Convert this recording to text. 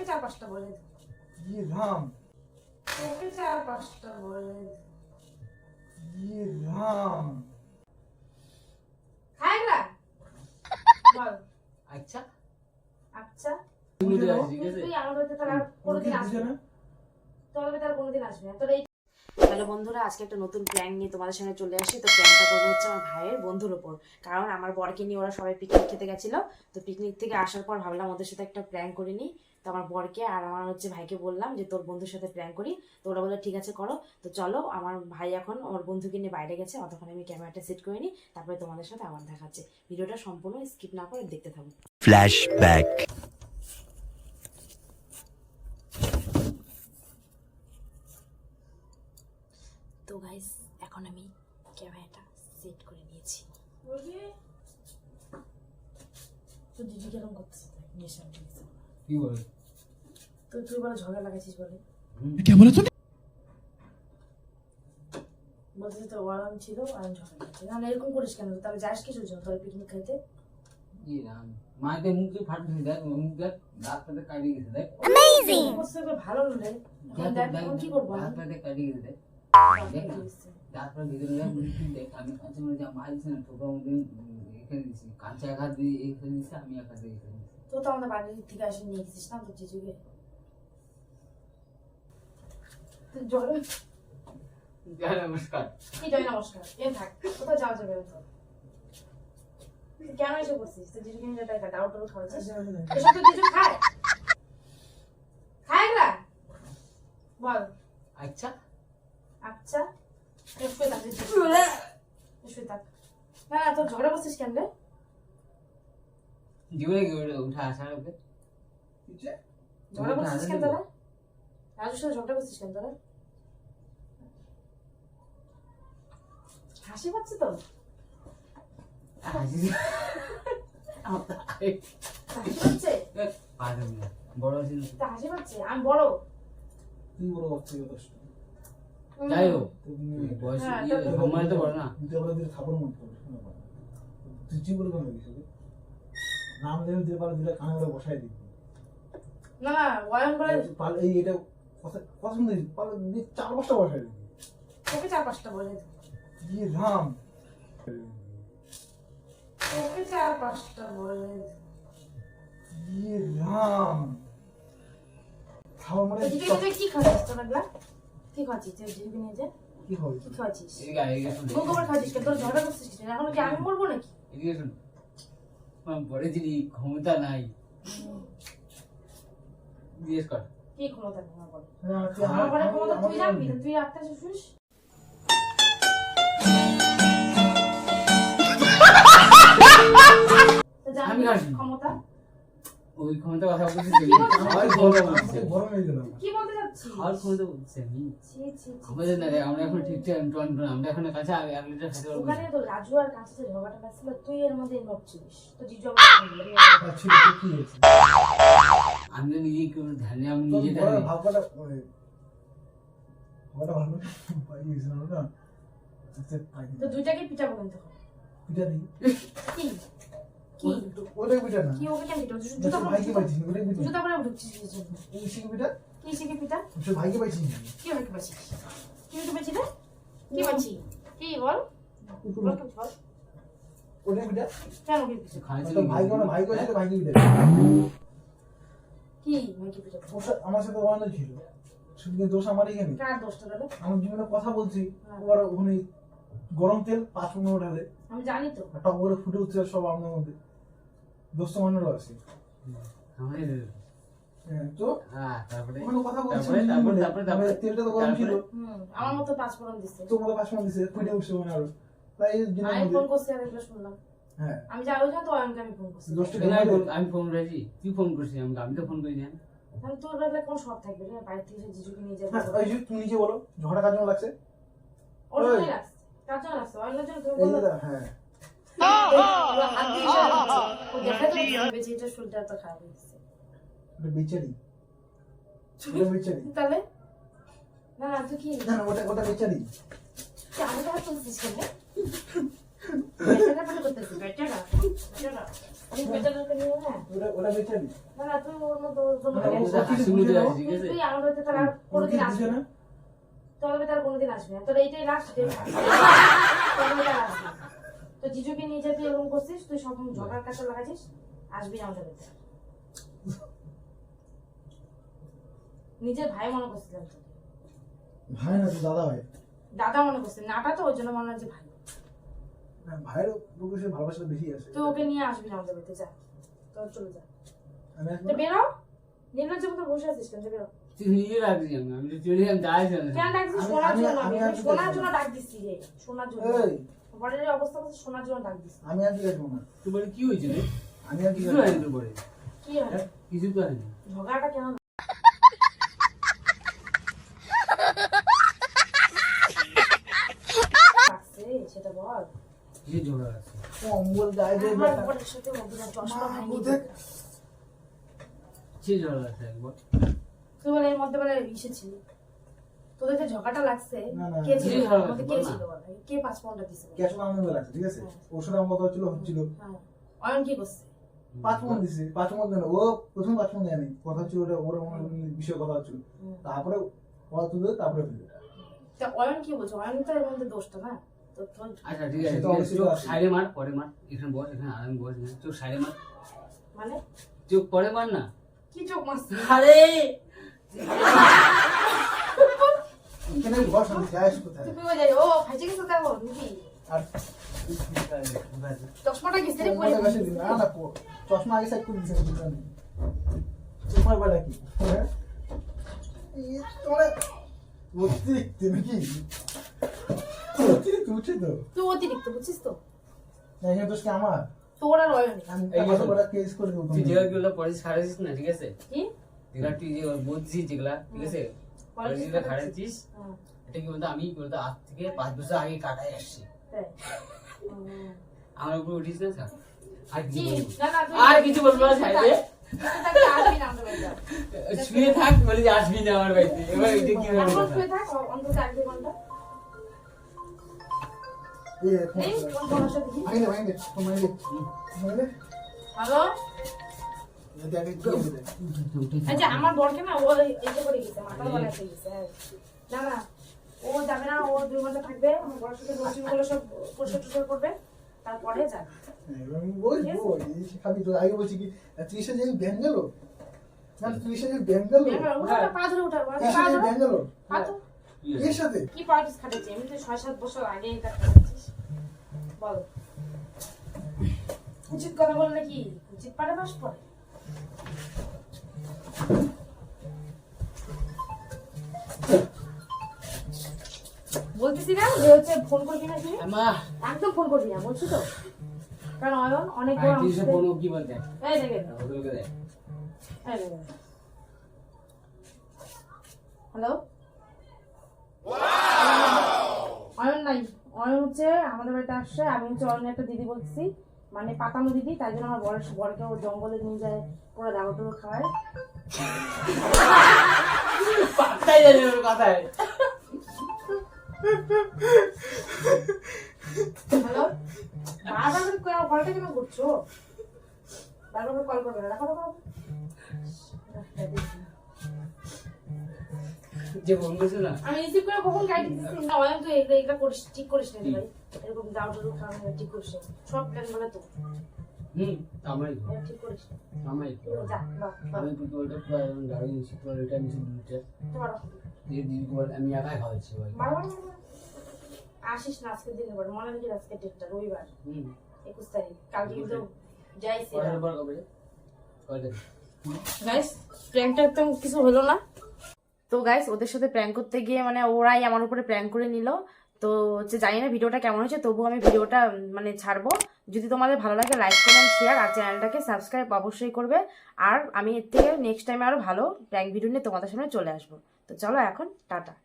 চার পাঁচটা বলে দে। ये राम তোকে চার পাঁচটা বলে দে। ये राम খাই না বল। আচ্ছা আচ্ছা তুমি তো তুই ঠিক আছে তুই আমার বাড়িতে তার আর কোনোদিন আসবি না, তোর বাড়িতে আর কোনোদিন আসবি না তোর এই। হ্যালো বন্ধুরা, আজকে একটা নতুন প্ল্যান নিয়ে তোমাদের সঙ্গে চলে আসি। তো প্ল্যানটা করবো হচ্ছে আমার ভাইয়ের বন্ধুর ওপর, কারণ আমার বরকে নিয়ে ওরা সবাই পিকনিক খেতে গেছিলো। তো পিকনিক থেকে আসার পর ভাবলাম ওদের সাথে একটা প্ল্যান করে নিই। তো আমার বরকে আর আমার হচ্ছে ভাইকে বললাম যে তোর বন্ধুর সাথে প্ল্যান করি। তো ওরা বললো ঠিক আছে করো। তো চলো, আমার ভাই এখন ওর বন্ধুকে নিয়ে বাইরে গেছে, অতক্ষণ আমি ক্যামেরাটা সেট করে নিই, তারপরে তোমাদের সাথে আবার দেখাচ্ছে। ভিডিওটা সম্পূর্ণ স্কিপ না করে দেখতে থাকো। Flashback. তো গাইস, এখন আমি ক্যামেরাটা সেট করে নিয়েছি। তো দিদি কেরম করতেছে কি বলে তো তুই বলে ঝগড়া লাগাইছিস বলে क्या बोला तूने? বলতেছে তো ওয়ারাম ছিল আর ঝগড়া লাগছে না। এরকম করিস কেন? তাহলে যাস কিসের জন্য তোর পিকনিক খাইতে? ই রাম মাকে মুখ দিয়ে ফাট দিয়ে দেখ মুখ দেখ রাতটাতে কাটি গেছে দেখ ভালো রে দেখ এখন কি করবো আমি? রাতটাতে কাটি গেছে দেখ দেখ না তারপর ভিতরে দেখ মুখ দেখ আমি কাঁচা মরে যা মারছি না ঠোকা মধ্যে এখানে দিছি কাঁচা একা দিয়ে এখানে দিছি আমি একা দিয়ে এখানে দিছি তো তো আমাদের বাড়ির থেকে আসে নিয়ে গেছিস না তোর জিজুকে? জয় জয় নমস্কার কি জয় নমস্কার এ থাক, কোথাও যাওয়া যাবে না তো। তুই কেন এসে করছিস? তোর জিজুকে নিয়ে টাকা ডাউট টাউট খাওয়াচ্ছিস? এসব তো জিজু খায় খায় না বল। আচ্ছা আচ্ছা শুয়ে থাক শুয়ে থাক। না না তোর ঝগড়া করছিস কেন রে? জীবনে কি উঠে আসার ওকে ঝগড়া করছিস কেন তোরা? রাজুর সাথে ঝগড়া করছিস কেন তোরা? হাসি পাচ্ছে তো? হাসি হাসি পাচ্ছে? পারবে না বড় ছিল তা হাসি পাচ্ছে? আমি বড়। তুই বড় বাচ্চা যথেষ্ট যাই হোক তুমি বয়স হ্যাঁ, সময় তো বড় না দিতে পারে দিলে খাবার মন করবে শোনা পারে তুই চুপ করে কেন লাগিস নাম দেবে দিতে পারে দিলে কানে করে বসাই দিবি না না ওয়ান করে পালে এই এটা কথা পছন্দ পালে দিয়ে চার পাঁচটা বসাই দিবি তোকে চার পাঁচটা বলে দে। ये राम তোকে চার পাঁচটা বলে দে। ये राम খাওয়া মানে তো জিজুকে তুই কি খাওয়াচ্ছিস তোর লাগলা? কি খাওয়াচ্ছিস তুই জিজুকে নিয়ে যে? কি হবে কি খাওয়াচ্ছিস? এদিকে আয়, এদিকে শুন মুখ গোবর খাওয়াচ্ছিস কেন? তোর ঝগড়া করছিস কেন? এখন কি আমি মরবো নাকি? এদিকে শুন আমার বড় যিনি ক্ষমতা নাই জিজ্ঞেস কর কি ক্ষমতা নেই আমার বলে? না তুই আমার বলে ক্ষমতা তুই আমাকে রাখবি তুই রাখতে শুস। আমি রাখি। ক্ষমতা ওই ক্ষমতা কথা বলছি আমার গরম হয়ে গেল কি বলতে যাচ্ছিস? আর ক্ষমতা বলছি আমি ছি ছি ছি। আমাদের না রে, আমরা এখন ঠিকঠাক আমরা এখন কাছে 1 লিটার খেতে পারবো ওখানে তো রাজু আর কাছে যে ঝগড়াটা লাগছিল তুই এর মধ্যে ইনভলভ ছিলিস। তো জিজু আমাকে বলল আচ্ছা কি হয়েছে আমি তো নিজে কেউ ধ্যানে আমি তোর নিজে বড় ধ্যানে ভাবটা ভাবটা ভালো পাই গেছিল না আচ্ছা পাই তো দুইটাকে পিটাবো কিন্তু। পিটা দিই কি কি ওটাই পিটা না কি ওকে কেন পিটাবো? তোর ভাইকে পাইছিস ওটাই পিটা জুতা পরে ঢুকছিস কিছু এই শিখে পিটা কি শিখে পিটা? তোর ভাইকে পাইছিস কি হয়ে পাচ্ছিস? কি হয়ে পাচ্ছি রে? কি পাচ্ছি? কি বল বল কিছু বল। ওটাই পিটা কেন কি পিটা? খাইছি তোর ভাইকে না ভাইকে আছে ভাইকে পিটা কি ভাই কি পিটা? আমার সাথে ওয়ানা ছিল শুধু কিন্তু দোষ আমারই কেন কার দোষটা দাদা? আমার জীবনে কথা বলছি ওর ওখানে গরম তেল 5 মিনিট ঢালে আমি জানি তো। টক করে ফুটে উঠছে সব আমার মধ্যে দোষ তো মানেরও আছে আমাদের হ্যাঁ তো হ্যাঁ তারপরে ওখানে কথা বলছি তারপরে তেলটা তো গরম ছিল আমার মতো পাঁচ ফোড়ন দিচ্ছে। তো মধ্যে 5 মিনিট দিছে ফুটে উঠছে মানে আরো তাই এই দিনের আমি মধ্যে ফোন করছি আর এগুলো শুনলাম। হ্যাঁ আমি যাই ওই তো অয়নকে আমি ফোন করছি। দোষটা আমি ফোন করেছি তুই ফোন করছিস আমি তো ফোন করি না তাহলে তোর লাগলে কোন শখ থাকবে রে? বাইরে থেকে এসে জিজুকে নিয়ে যাবে। হ্যাঁ ওই যে তুমি নিজে বলো ঝগড়া কাজ লাগছে ওর জন্যই লাগছে। কার জন্য লাগছে? অয়নের জন্য তুমি এই বলো। যে হ্যাঁ ওরা হাত দিয়ে ইশারা করছে। ও দেখা তো দিবে যে এটা শরীরটা এত খারাপ হয়ে গেছে। এটা বেচারি ওটা বেচারি তাহলে না না তুই কি না না ওটা বেচারি তুই আমি তো হাত তুলছিস কেন? বেচারা পাঠা করতেছি, বেচারা। আমি বেচারাকে নিয়ে না। ওটা বেচে নি না, না, তুই ওর মতো জমা মানে দিয়ে ও আসবি। কিছু বুঝে আছে, ঠিক আছে? তুই আমার বাড়িতে তার আর কোনোদিন বুঝে আসবি না। না তোর বাড়িতে আর কোনোদিন আসবি না। তোর এইটাই লাস্ট ডে। তোর বাড়িতে আর আসবি না। তো জিজুকে নিয়ে যেতে এরকম করছিস, তুই সব ঝগড়ার কাছে লাগাছিস, আসবি না আমাদের বাড়িতে। নিজের ভাই মনে করছিলাম তো, ভাই না তো দাদা ভাই দাদা মনে করছি, নাটা তো ওই জন্য মনে হয় যে ভাই। না, ভাইয়ের বুকে সে ভালোবাসাটা বেশি আছে তুই ওকে নিয়ে আসবি না আমাদের বাড়িতে, যা, তোর চলে যা। আমি আসবো তো না? বেরো, নির্লজ্জের মতো বসে আছিস কেন? বেরো। তুই নিজে রাখবি আমি তো চলে যাই যাইছি না কেন ডাকছিস? আমি- শোনার আমি- জন্য। আমি আমি আর কি শোনার দেখবো? জন্য ডাক দিচ্ছি রে, শোনার জন্য। এই বরের এই অবস্থা করছে, শোনার জন্য ডাক দিচ্ছি। আমি আর কি দেখবো না তুই বলে কি হয়েছে রে আমি আর কি কিছু দেখবো হয়নি না। তোর বলে কি হয়? কিছু তো হয়নি ঝগড়াটা কেন লাগছে সেটা বল। কিছু ঝগড়া আছে অম্বল গায়ে দিয়ে আমার বেটা। বরের সাথে মদিনা চশমা মা, ভাঙিয়ে কোথায়? দিল। কিছু ঝগড়া আছে একবার তুই বলে এর মধ্যে বলে এসেছিলি, তোদের যে ঝগড়াটা লাগছে, না, না, কে ছিল? কি ঝগড়া আমাদের কে বল না। ছিল বল? কে 5 পাউন্ডটা দিছিল? ক্যাশ আমার মনে রাখছে ঠিক আছে ওর সাথে আমার কথা হচ্ছিল হ্যাঁ, অয়ন কি করছে? 5 মন দিছে 5 মন দেন ও প্রথম 5 মন দেয়নি কথা হচ্ছিল ওটা ওর আমার বিষয়ে কথা হচ্ছিল হুম। তারপরে কথা তুলে তারপরে ফেলে তা অয়ন কি বলছে? অয়ন তো এর মধ্যে দোষটা না, তো তোর আচ্ছা ঠিক আছে সে তো ঠিক আছে অবশ্যই চোখ আছে। সাইডে মার পরে মার এখানে বস এখানে আরাম বস এখানে চোখ সাইডে মার মানে চোখ পরে মার না কি চোখ মারছে? আরে এখানে বস আমি শেষ কোথায় তুই কই যাই? ও ফাইজে গেছে দেখো নাকি? আর চশমাটা গেছে রে তোমার কাছে দিন। না না চশমা আগে সাইড করে দিছে বুঝলেন তোমার বেলা কি হ্যাঁ এই তোমার অতিরিক্ত নাকি অতিরিক্ত উঠছে তো তুই অতিরিক্ত বুঝছিস তো? না এখানে দোষ কি আমার তোর আর অয়ন আমি এই কত যে- বড় কেস করে দেবো তুই যেগুলো পড়েছিস খাড়াইছিস না ঠিক আছে কি যেগুলা তুই যে বলছিস যেগুলা ঠিক আছে যেগুলা খাড়াইছিস হ্যাঁ, এটা কি বলতো আমি কি বলতো আজ থেকে 5 বছর আগে কাটাই আসছি তাই। আমার উপর উঠিস না স্যার আর কি? কিছু বলবো না, না, তুই- আর কিছু বলবো না সাইডে তুই আসবি না আমাদের বাড়িতে। শুয়ে থাক বলে যে আসবি না আমার বাড়িতে এবার এটা কি হবে এখন কথা? শুয়ে থাক, অন্তত 1-2 ঘন্টা। এই এই, কোন সমস্যা দেখি? মাইনে মাইনে মাইনে মাইনে হ্যালো? এটা আগে কি হবে আচ্ছা, আমার বরকে না ও এই যে করে গেছে, মাথার বালা হয়ে গেছে। হ্যাঁ। না, না, ও যাবে না, ও 2 ঘন্টা থাকবে, আমার বরের সাথে রসিনগুলো সব পরিষ্কার টরিষ্কার করবে, তারপরে যাবে। আমি বলবো এই খাবি তো আগে বলছি কি 30 এর ব্যাংক গেল না 30 এর ব্যাংক গেল উঠা, পা ধরে উঠা, 30 পা এর ধরো, ব্যাংক গেল পা তো। এর সাথে কি পার্টিস খাটাচ্ছি? এমনি তো 6-7 বছর আগে এটা খাটাচ্ছিস। বল। উচিত কথা বললে কি উচিত পারে বাস পড়ে? বলতেছি না যে হচ্ছে ফোন করবি না তুই, আমা একদম ফোন করবি না, বলছি তো। কারণ অয়ন অনেক বড় আর কিছু আমাদের- বলবো কি বলতে এই দেখে, ওগুলোকে দেখ এই দেখে। হ্যালো, অয়ন নাই, অয়ন হচ্ছে আমাদের বাড়িতে আসছে। আমি হচ্ছে অয়নের একটা দিদি বলছি, মানে পাতানো দিদি, তাই জন্য আমার বরকে ও জঙ্গলে নিয়ে যায়, পুরো দাগো টুকু খাওয়ায়। পাত্তাই জানি ওর কথায় হ্যালো, বারবার করে কলটা কেন করছো? বারবার করে কল করবে না, রাখো রাখো। যে ফোন করছিল না আমি রিসিভ করে কখন গাইড দিচ্ছি না, অয়ন তুই এগুলো করিস, ঠিক করিস না রে ভাই, এরকম দাও টুকু খাওয়ানো ঠিক করিস না, সব প্ল্যান বলে তো আমারই এটা ঠিক করিস না। আমারই যা বাহ আমি পিকলটা গাড়ি নিয়েছি এটা নিয়েছি দুটো তোমার দিয়ে দিদি বল আমি একাই খাওয়াচ্ছি বল বারবার আসিস না আজকের দিনে, বল মনে রাখি আজকে ডেটটা রবিবার 21 তারিখ, কালকে কিন্তু যাইছি। পরের বার কবে কয়টা গাইস প্র্যাঙ্কটা একদম কিছু হলো না তো। গাইস ওদের সাথে প্র্যাঙ্ক করতে গিয়ে মানে ওরাই আমার উপরে প্র্যাঙ্ক করে নিল। তো হচ্ছে জানি না ভিডিওটা কেমন হয়েছে, তবুও আমি ভিডিওটা মানে ছাড়বো। যদি তোমাদের ভালো লাগে লাইক কমেন্ট শেয়ার, আর চ্যানেলটাকে সাবস্ক্রাইব অবশ্যই করবে। আর আমি এর থেকে নেক্সট টাইমে আরো ভালো প্র্যাঙ্ক ভিডিও নিয়ে তোমাদের সামনে চলে আসবো। তো চলো এখন টাটা।